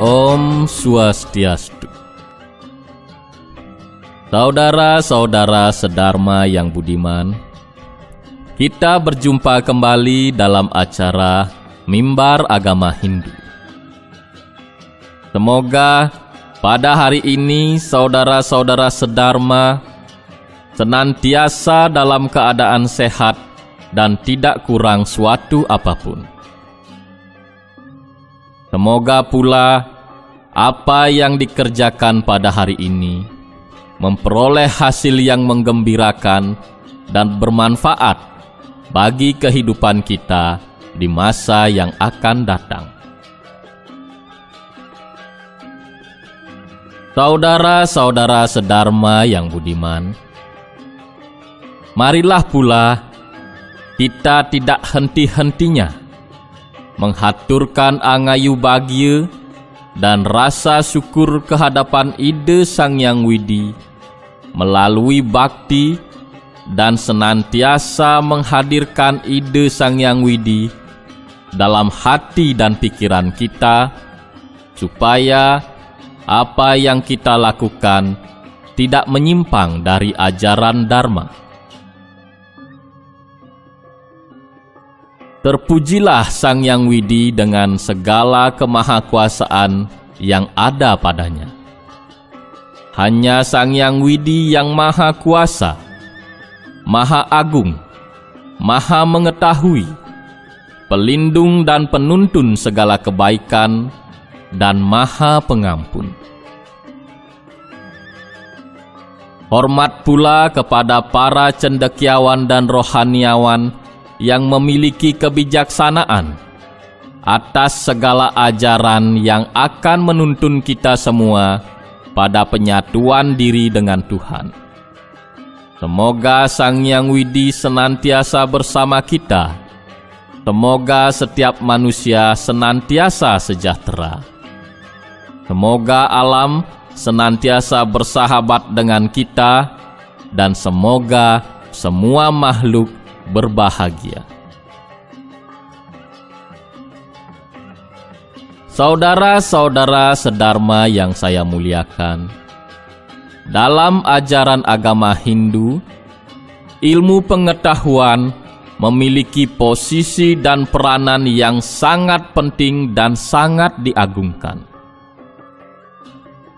Om Swastiastu. Saudara-saudara sedharma yang budiman, kita berjumpa kembali dalam acara Mimbar Agama Hindu. Semoga pada hari ini saudara-saudara sedharma senantiasa dalam keadaan sehat dan tidak kurang suatu apapun. Semoga pula apa yang dikerjakan pada hari ini memperoleh hasil yang menggembirakan dan bermanfaat bagi kehidupan kita di masa yang akan datang. Saudara-saudara sedharma yang budiman, marilah pula kita tidak henti-hentinya menghaturkan angayu bahagia dan rasa syukur kehadapan Ida Sang Hyang Widi melalui bakti dan senantiasa menghadirkan Ida Sang Hyang Widi dalam hati dan pikiran kita, supaya apa yang kita lakukan tidak menyimpang dari ajaran Dharma. Terpujilah Sang Hyang Widi dengan segala kemahakuasaan yang ada padanya. Hanya Sang Hyang Widi yang maha kuasa, maha agung, maha mengetahui, pelindung dan penuntun segala kebaikan, dan maha pengampun. Hormat pula kepada para cendekiawan dan rohaniawan yang memiliki kebijaksanaan atas segala ajaran yang akan menuntun kita semua pada penyatuan diri dengan Tuhan. Semoga Sang Hyang Widi senantiasa bersama kita. Semoga setiap manusia senantiasa sejahtera. Semoga alam senantiasa bersahabat dengan kita, dan semoga semua makhluk berbahagia. Saudara-saudara sedharma yang saya muliakan, dalam ajaran agama Hindu, ilmu pengetahuan memiliki posisi dan peranan yang sangat penting dan sangat diagungkan.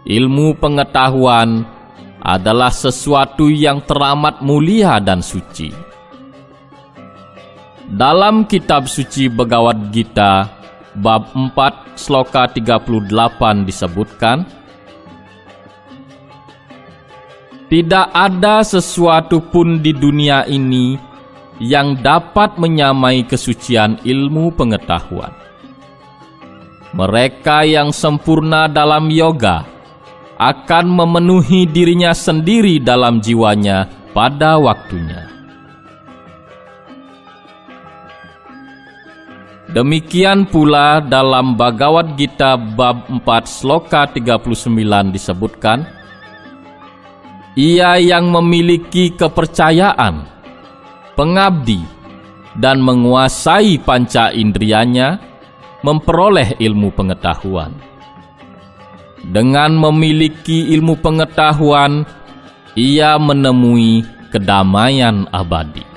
Ilmu pengetahuan adalah sesuatu yang teramat mulia dan suci. Dalam kitab suci Bhagavad Gita bab 4 sloka 38 disebutkan, tidak ada sesuatu pun di dunia ini yang dapat menyamai kesucian ilmu pengetahuan. Mereka yang sempurna dalam yoga akan memenuhi dirinya sendiri dalam jiwanya pada waktunya. Demikian pula dalam Bhagavad Gita bab 4 sloka 39 disebutkan, ia yang memiliki kepercayaan, pengabdi, dan menguasai panca indrianya memperoleh ilmu pengetahuan. Dengan memiliki ilmu pengetahuan, ia menemui kedamaian abadi.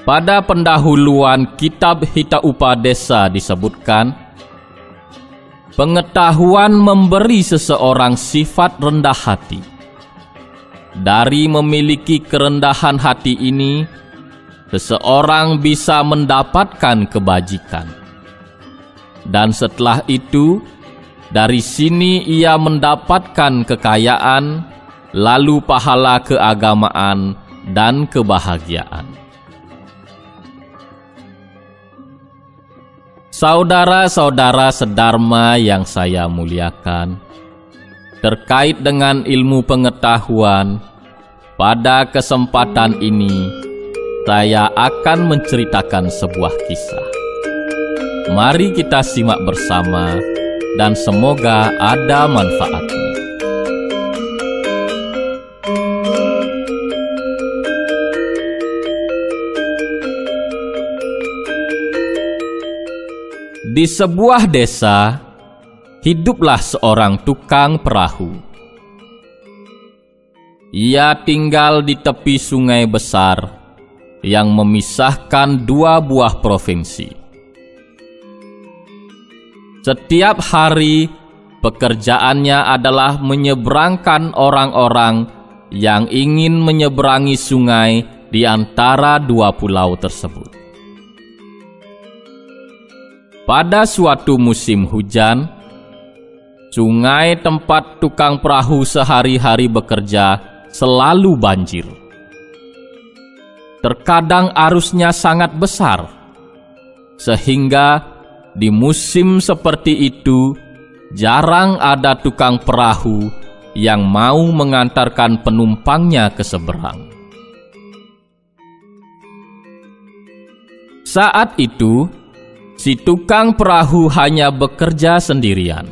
Pada pendahuluan kitab Hita Upadesa disebutkan, pengetahuan memberi seseorang sifat rendah hati. Dari memiliki kerendahan hati ini, seseorang bisa mendapatkan kebajikan. Dan setelah itu, dari sini ia mendapatkan kekayaan, lalu pahala keagamaan dan kebahagiaan. Saudara-saudara sedharma yang saya muliakan, terkait dengan ilmu pengetahuan, pada kesempatan ini saya akan menceritakan sebuah kisah. Mari kita simak bersama dan semoga ada manfaatnya. Di sebuah desa, hiduplah seorang tukang perahu. Ia tinggal di tepi sungai besar yang memisahkan dua buah provinsi. Setiap hari, pekerjaannya adalah menyeberangkan orang-orang yang ingin menyeberangi sungai di antara dua pulau tersebut. Pada suatu musim hujan, sungai tempat tukang perahu sehari-hari bekerja selalu banjir. Terkadang arusnya sangat besar, sehingga di musim seperti itu jarang ada tukang perahu yang mau mengantarkan penumpangnya ke seberang. Saat itu, si tukang perahu hanya bekerja sendirian.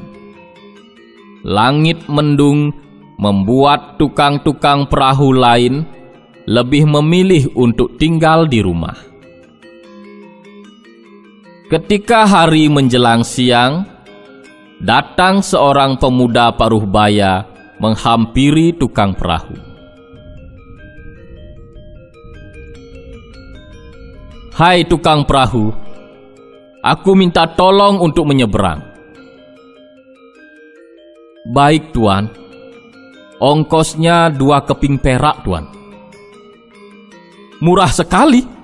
Langit mendung membuat tukang-tukang perahu lain lebih memilih untuk tinggal di rumah. Ketika hari menjelang siang, datang seorang pemuda paruh baya menghampiri tukang perahu. "Hai tukang perahu, aku minta tolong untuk menyeberang." "Baik tuan, ongkosnya 2 keping perak tuan." "Murah sekali.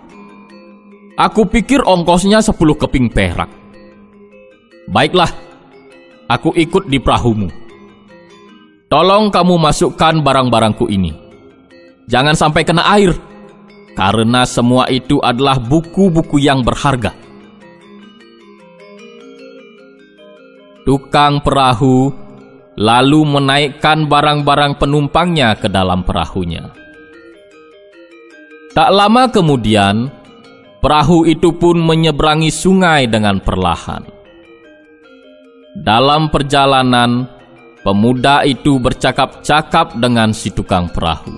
Aku pikir ongkosnya 10 keping perak." "Baiklah, aku ikut di perahumu. Tolong kamu masukkan barang-barangku ini. Jangan sampai kena air, karena semua itu adalah buku-buku yang berharga." Tukang perahu lalu menaikkan barang-barang penumpangnya ke dalam perahunya. Tak lama kemudian, perahu itu pun menyeberangi sungai dengan perlahan. Dalam perjalanan, pemuda itu bercakap-cakap dengan si tukang perahu.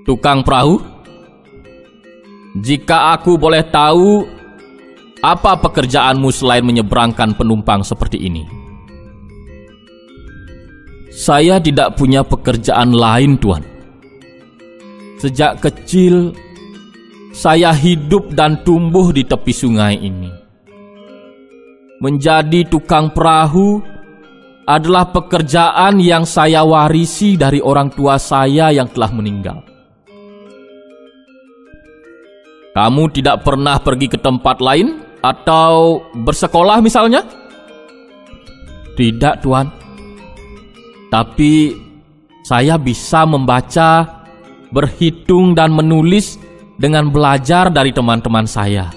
"Tukang perahu, jika aku boleh tahu, apa pekerjaanmu selain menyeberangkan penumpang seperti ini?" "Saya tidak punya pekerjaan lain, tuan. Sejak kecil, saya hidup dan tumbuh di tepi sungai ini. Menjadi tukang perahu adalah pekerjaan yang saya warisi dari orang tua saya yang telah meninggal." "Kamu tidak pernah pergi ke tempat lain atau bersekolah misalnya?" "Tidak, tuan. Tapi saya bisa membaca, berhitung, dan menulis dengan belajar dari teman-teman saya."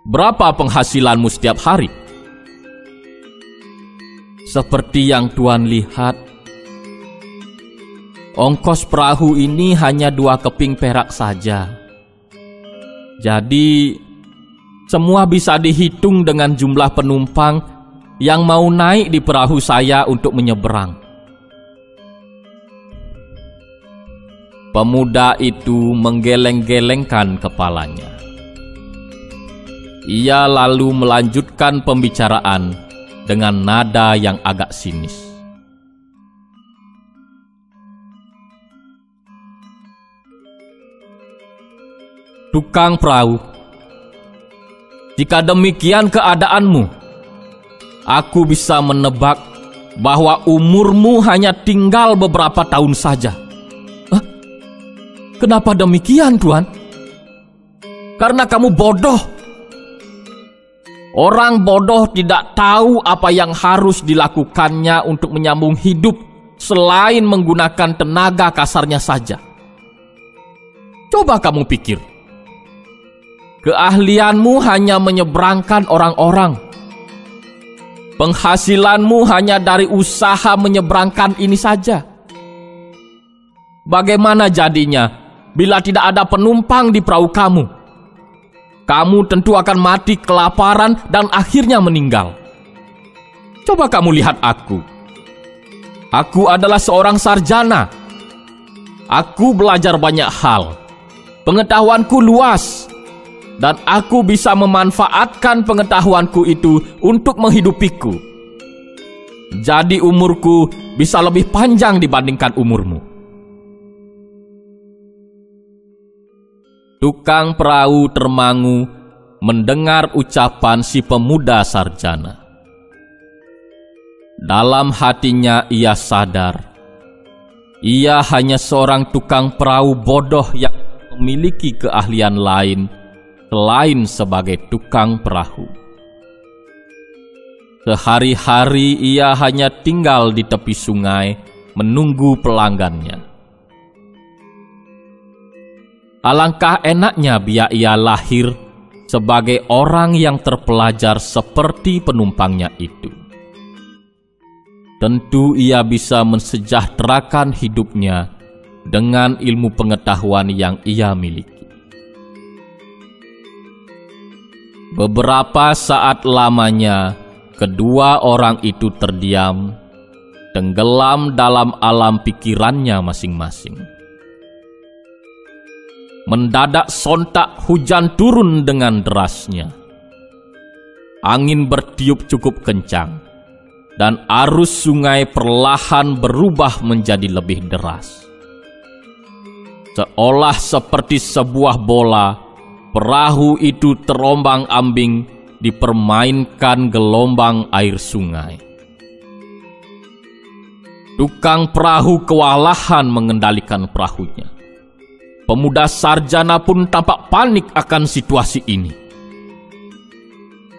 "Berapa penghasilanmu setiap hari?" "Seperti yang tuan lihat, ongkos perahu ini hanya 2 keping perak saja. Jadi, semua bisa dihitung dengan jumlah penumpang yang mau naik di perahu saya untuk menyeberang." Pemuda itu menggeleng-gelengkan kepalanya. Ia lalu melanjutkan pembicaraan dengan nada yang agak sinis. "Tukang perahu, jika demikian keadaanmu, aku bisa menebak bahwa umurmu hanya tinggal beberapa tahun saja." "Kenapa demikian, tuan?" "Karena kamu bodoh. Orang bodoh tidak tahu apa yang harus dilakukannya untuk menyambung hidup selain menggunakan tenaga kasarnya saja. Coba kamu pikir. Keahlianmu hanya menyeberangkan orang-orang. Penghasilanmu hanya dari usaha menyeberangkan ini saja. Bagaimana jadinya bila tidak ada penumpang di perahu kamu? Kamu tentu akan mati kelaparan dan akhirnya meninggal. Coba kamu lihat aku. Aku adalah seorang sarjana. Aku belajar banyak hal. Pengetahuanku luas, dan aku bisa memanfaatkan pengetahuanku itu untuk menghidupiku. Jadi umurku bisa lebih panjang dibandingkan umurmu. Tukang perahu termangu mendengar ucapan si pemuda sarjana. Dalam hatinya ia sadar, ia hanya seorang tukang perahu bodoh yang memiliki keahlian lain selain sebagai tukang perahu. Sehari-hari ia hanya tinggal di tepi sungai menunggu pelanggannya. Alangkah enaknya biar ia lahir sebagai orang yang terpelajar seperti penumpangnya itu. Tentu ia bisa mensejahterakan hidupnya dengan ilmu pengetahuan yang ia miliki. Beberapa saat lamanya, kedua orang itu terdiam, tenggelam dalam alam pikirannya masing-masing. Mendadak sontak hujan turun dengan derasnya. Angin bertiup cukup kencang, dan arus sungai perlahan berubah menjadi lebih deras. Seolah seperti sebuah bola, perahu itu terombang-ambing dipermainkan gelombang air sungai. Tukang perahu kewalahan mengendalikan perahunya. Pemuda sarjana pun tampak panik akan situasi ini.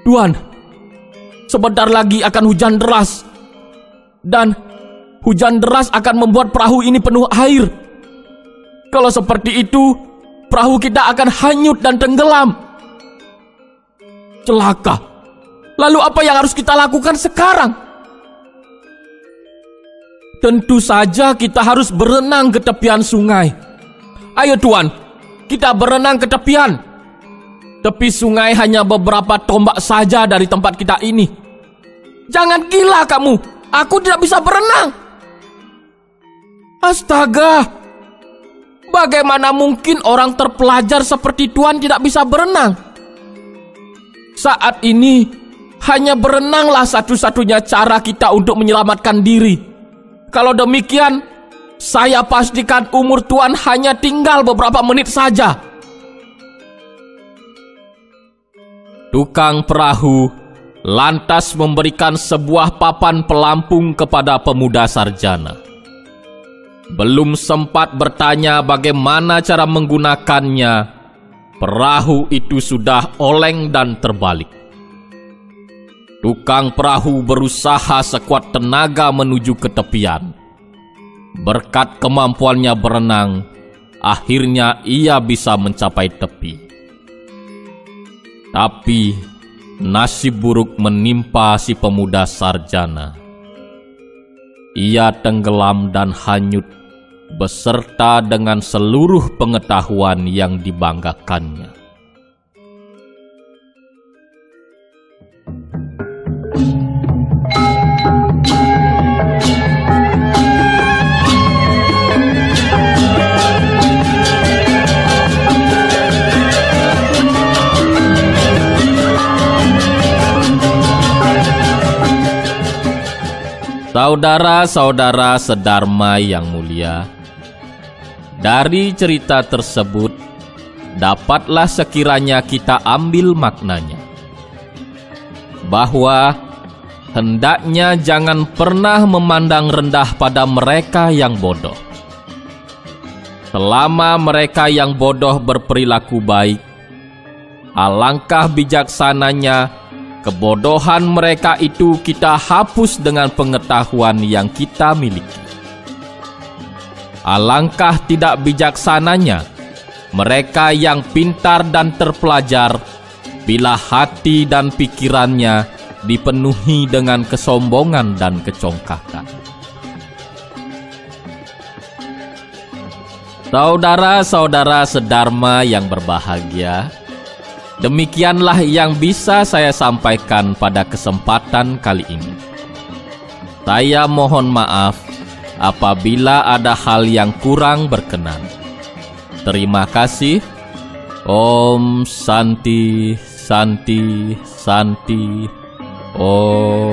"Tuan, sebentar lagi akan hujan deras, dan hujan deras akan membuat perahu ini penuh air. Kalau seperti itu, perahu kita akan hanyut dan tenggelam. Celaka. Lalu apa yang harus kita lakukan sekarang?" "Tentu saja kita harus berenang ke tepian sungai. Ayo tuan, kita berenang ke tepian. Tepi sungai hanya beberapa tombak saja dari tempat kita ini." "Jangan gila kamu, aku tidak bisa berenang." "Astaga, bagaimana mungkin orang terpelajar seperti tuan tidak bisa berenang? Saat ini, hanya berenanglah satu-satunya cara kita untuk menyelamatkan diri. Kalau demikian, saya pastikan umur tuan hanya tinggal beberapa menit saja." Tukang perahu lantas memberikan sebuah papan pelampung kepada pemuda sarjana. Belum sempat bertanya bagaimana cara menggunakannya, perahu itu sudah oleng dan terbalik. Tukang perahu berusaha sekuat tenaga menuju ke tepian. Berkat kemampuannya berenang, akhirnya ia bisa mencapai tepi. Tapi nasib buruk menimpa si pemuda sarjana. Ia tenggelam dan hanyut beserta dengan seluruh pengetahuan yang dibanggakannya. Saudara-saudara sedharma yang mulia, dari cerita tersebut dapatlah sekiranya kita ambil maknanya, bahwa hendaknya jangan pernah memandang rendah pada mereka yang bodoh. Selama mereka yang bodoh berperilaku baik, alangkah bijaksananya kebodohan mereka itu kita hapus dengan pengetahuan yang kita miliki. Alangkah tidak bijaksananya mereka yang pintar dan terpelajar bila hati dan pikirannya dipenuhi dengan kesombongan dan kecongkakan. Saudara-saudara sedharma yang berbahagia, demikianlah yang bisa saya sampaikan pada kesempatan kali ini. Saya mohon maaf apabila ada hal yang kurang berkenan. Terima kasih. Om Santi Santi Santi Om.